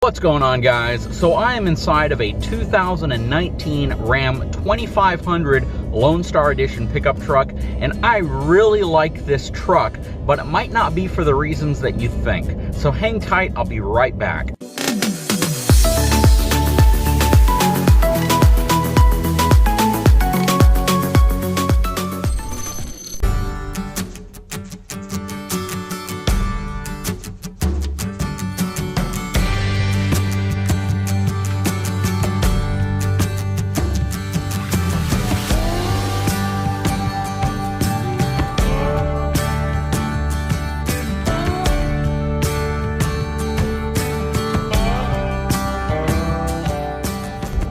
What's going on, guys? So I am inside of a 2019 Ram 2500 Lone Star Edition pickup truck, and I really like this truck, but it might not be for the reasons that you think. So hang tight, I'll be right back.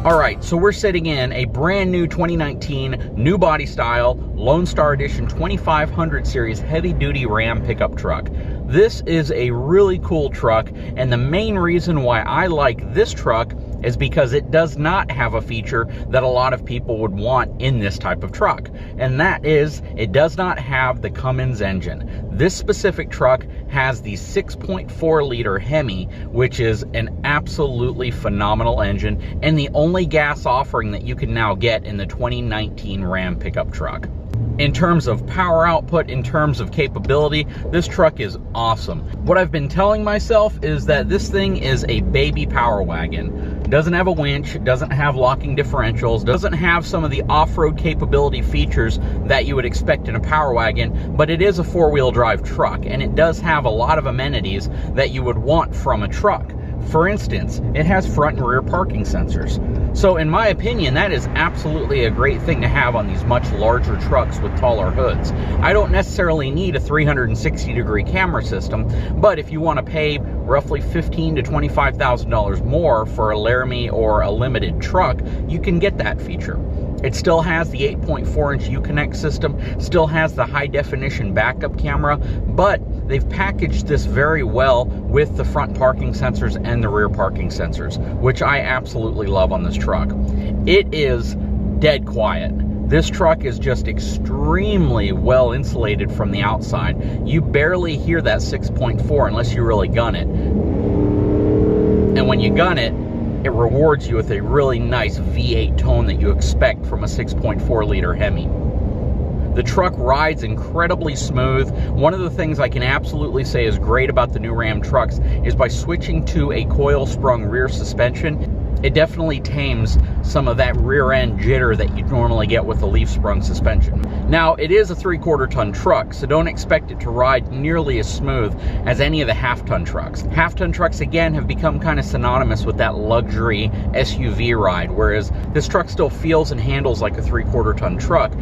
Alright, so we're sitting in a brand new 2019 new body style Lone Star Edition 2500 series heavy duty Ram pickup truck. This is a really cool truck, and the main reason why I like this truck is because it does not have a feature that a lot of people would want in this type of truck, and that is it does not have the Cummins engine. This specific truck has the 6.4 liter Hemi, which is an absolutely phenomenal engine and the only gas offering that you can now get in the 2019 Ram pickup truck. In terms of power output, in terms of capability, this truck is awesome. What I've been telling myself is that this thing is a baby power wagon. Doesn't have a winch, doesn't have locking differentials, doesn't have some of the off-road capability features that you would expect in a power wagon, but it is a four-wheel drive truck, and it does have a lot of amenities that you would want from a truck. For instance, it has front and rear parking sensors. So in my opinion, that is absolutely a great thing to have on these much larger trucks with taller hoods. I don't necessarily need a 360-degree camera system, but if you want to pay roughly $15,000 to $25,000 more for a Laramie or a limited truck, you can get that feature. It still has the 8.4-inch Uconnect system, still has the high-definition backup camera, but they've packaged this very well with the front parking sensors and the rear parking sensors, which I absolutely love on this truck. It is dead quiet. This truck is just extremely well insulated from the outside. You barely hear that 6.4 unless you really gun it. And when you gun it, it rewards you with a really nice V8 tone that you expect from a 6.4 liter Hemi. The truck rides incredibly smooth. One of the things I can absolutely say is great about the new Ram trucks is by switching to a coil-sprung rear suspension, it definitely tames some of that rear end jitter that you normally get with a leaf-sprung suspension. Now, it is a 3/4 ton truck, so don't expect it to ride nearly as smooth as any of the half-ton trucks. Half-ton trucks, again, have become kind of synonymous with that luxury SUV ride, whereas this truck still feels and handles like a 3/4 ton truck.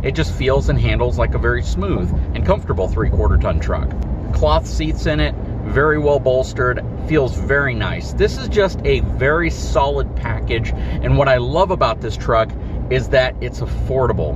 It just feels and handles like a very smooth and comfortable 3/4 ton truck. Cloth seats in it, very well bolstered, feels very nice. This is just a very solid package, and what I love about this truck is that it's affordable.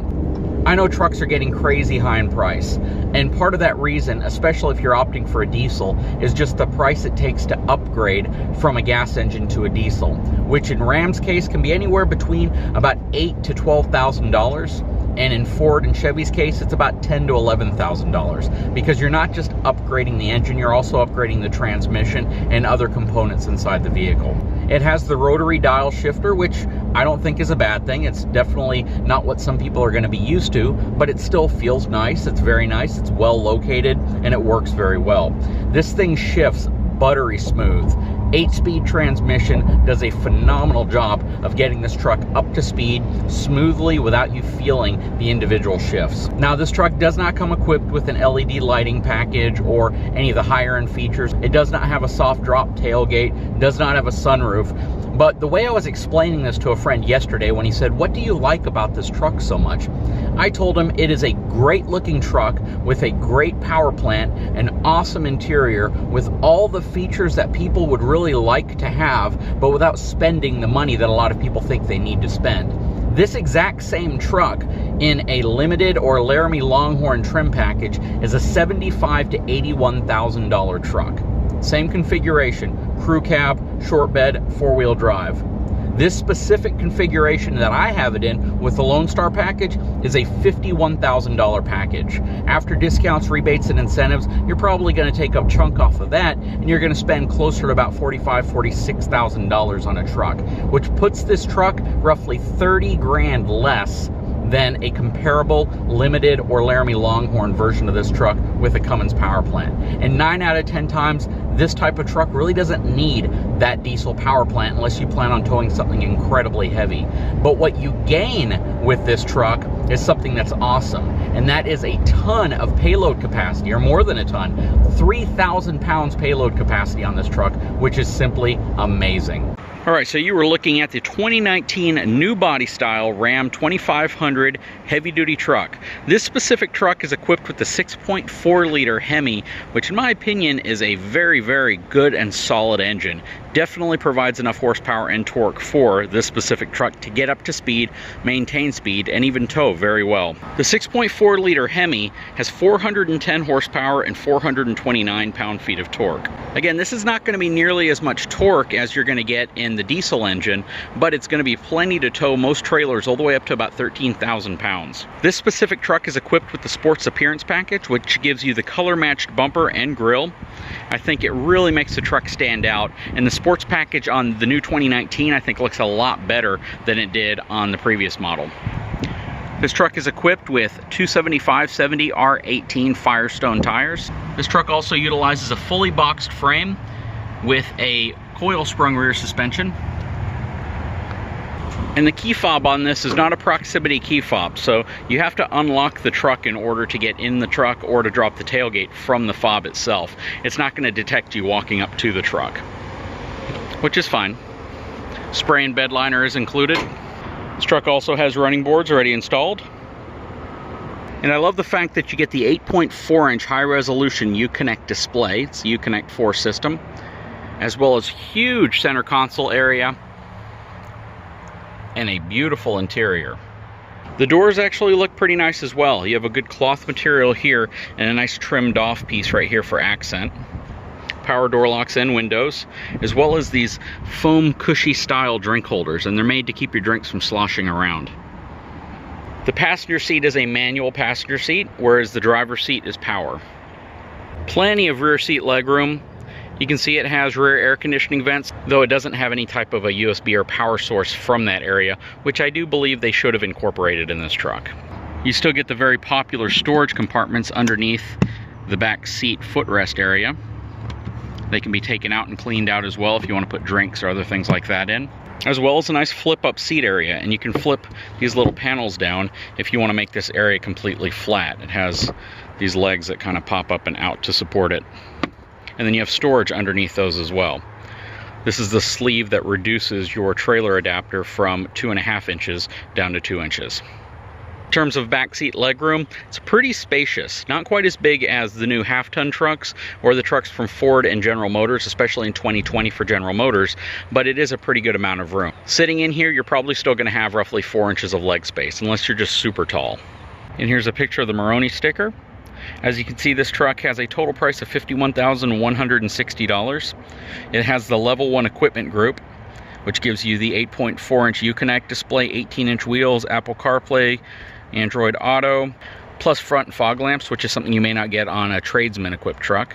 I know trucks are getting crazy high in price, and part of that reason, especially if you're opting for a diesel, is just the price it takes to upgrade from a gas engine to a diesel, which in Ram's case can be anywhere between about $8,000 to $12,000. And in Ford and Chevy's case, it's about $10,000 to $11,000, because you're not just upgrading the engine, you're also upgrading the transmission and other components inside the vehicle. It has the rotary dial shifter, which I don't think is a bad thing. It's definitely not what some people are going to be used to, but it still feels nice. It's very nice. It's well located, and it works very well. This thing shifts buttery smooth. 8-speed transmission does a phenomenal job of getting this truck up to speed smoothly without you feeling the individual shifts. Now, this truck does not come equipped with an LED lighting package or any of the higher end features. It does not have a soft drop tailgate, does not have a sunroof. But the way I was explaining this to a friend yesterday when he said, "What do you like about this truck so much?" I told him it is a great looking truck with a great power plant, an awesome interior with all the features that people would really like to have, but without spending the money that a lot of people think they need to spend. This exact same truck in a limited or Laramie Longhorn trim package is a $75,000 to $81,000 truck. Same configuration, crew cab, short bed, 4-wheel drive. This specific configuration that I have it in with the Lone Star package is a $51,000 package. After discounts, rebates, and incentives, you're probably going to take a chunk off of that, and you're going to spend closer to about $45,000, $46,000 on a truck, which puts this truck roughly 30 grand less than a comparable limited or Laramie Longhorn version of this truck with a Cummins power plant. And 9 out of 10 times, this type of truck really doesn't need that diesel power plant unless you plan on towing something incredibly heavy. But what you gain with this truck is something that's awesome, and that is a ton of payload capacity, or more than a ton, 3,000 pounds payload capacity on this truck, which is simply amazing. All right, so you were looking at the 2019 new body style Ram 2500 heavy duty truck. This specific truck is equipped with the 6.4 liter Hemi, which in my opinion is a very, very good and solid engine. Definitely provides enough horsepower and torque for this specific truck to get up to speed, maintain speed, and even tow very well. The 6.4 liter Hemi has 410 horsepower and 429 pound-feet of torque. Again, this is not going to be nearly as much torque as you're going to get in the diesel engine, but it's going to be plenty to tow most trailers all the way up to about 13,000 pounds. This specific truck is equipped with the Sports Appearance Package, which gives you the color-matched bumper and grille. I think it really makes the truck stand out, and the Sports Package on the new 2019 I think looks a lot better than it did on the previous model. This truck is equipped with 275/70 R18 Firestone tires. This truck also utilizes a fully boxed frame with a coil sprung rear suspension. And the key fob on this is not a proximity key fob, so you have to unlock the truck in order to get in the truck or to drop the tailgate from the fob itself. It's not going to detect you walking up to the truck, which is fine. Spray and bed liner is included. This truck also has running boards already installed. And I love the fact that you get the 8.4-inch high-resolution Uconnect display. It's the Uconnect 4 system, as well as huge center console area and a beautiful interior. The doors actually look pretty nice as well. You have a good cloth material here and a nice trimmed off piece right here for accent. Power door locks and windows, as well as these foam cushy style drink holders, and they're made to keep your drinks from sloshing around. The passenger seat is a manual passenger seat, whereas the driver's seat is power. Plenty of rear seat legroom. You can see it has rear air conditioning vents, though it doesn't have any type of a USB or power source from that area, which I do believe they should have incorporated in this truck. You still get the very popular storage compartments underneath the back seat footrest area. They can be taken out and cleaned out as well if you want to put drinks or other things like that in. As well as a nice flip-up seat area, and you can flip these little panels down if you want to make this area completely flat. It has these legs that kind of pop up and out to support it. And then you have storage underneath those as well. This is the sleeve that reduces your trailer adapter from 2.5 inches down to 2 inches. In terms of backseat legroom, it's pretty spacious. Not quite as big as the new half-ton trucks or the trucks from Ford and General Motors, especially in 2020 for General Motors, but it is a pretty good amount of room. Sitting in here, you're probably still going to have roughly 4 inches of leg space, unless you're just super tall. And here's a picture of the Moroni sticker. As you can see, this truck has a total price of $51,160. It has the level 1 equipment group, which gives you the 8.4-inch Uconnect display, 18-inch wheels, Apple CarPlay, Android Auto, plus front fog lamps, which is something you may not get on a tradesman equipped truck.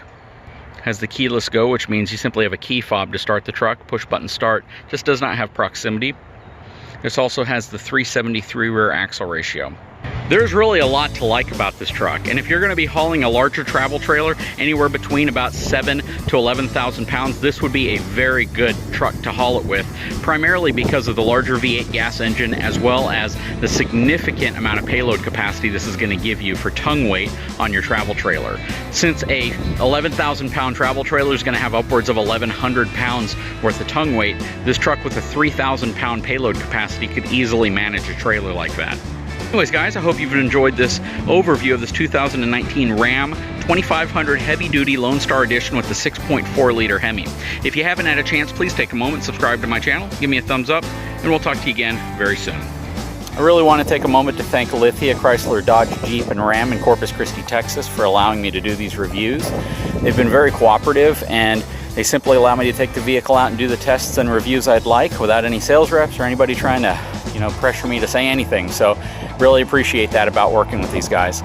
Has the keyless go, which means you simply have a key fob to start the truck. Push button start. Just does not have proximity. This also has the 373 rear axle ratio. There's really a lot to like about this truck, and if you're going to be hauling a larger travel trailer, anywhere between about 7,000 to 11,000 pounds, this would be a very good truck to haul it with, primarily because of the larger V8 gas engine, as well as the significant amount of payload capacity this is going to give you for tongue weight on your travel trailer. Since a 11,000 pound travel trailer is going to have upwards of 1,100 pounds worth of tongue weight, this truck with a 3,000 pound payload capacity could easily manage a trailer like that. Anyways guys, I hope you've enjoyed this overview of this 2019 Ram 2500 Heavy Duty Lone Star Edition with the 6.4 liter Hemi. If you haven't had a chance, please take a moment, subscribe to my channel, give me a thumbs up, and we'll talk to you again very soon. I really want to take a moment to thank Lithia, Chrysler, Dodge, Jeep, and Ram in Corpus Christi, Texas for allowing me to do these reviews. They've been very cooperative, and They simply allow me to take the vehicle out and do the tests and reviews I'd like without any sales reps or anybody trying to, pressure me to say anything. So really appreciate that about working with these guys.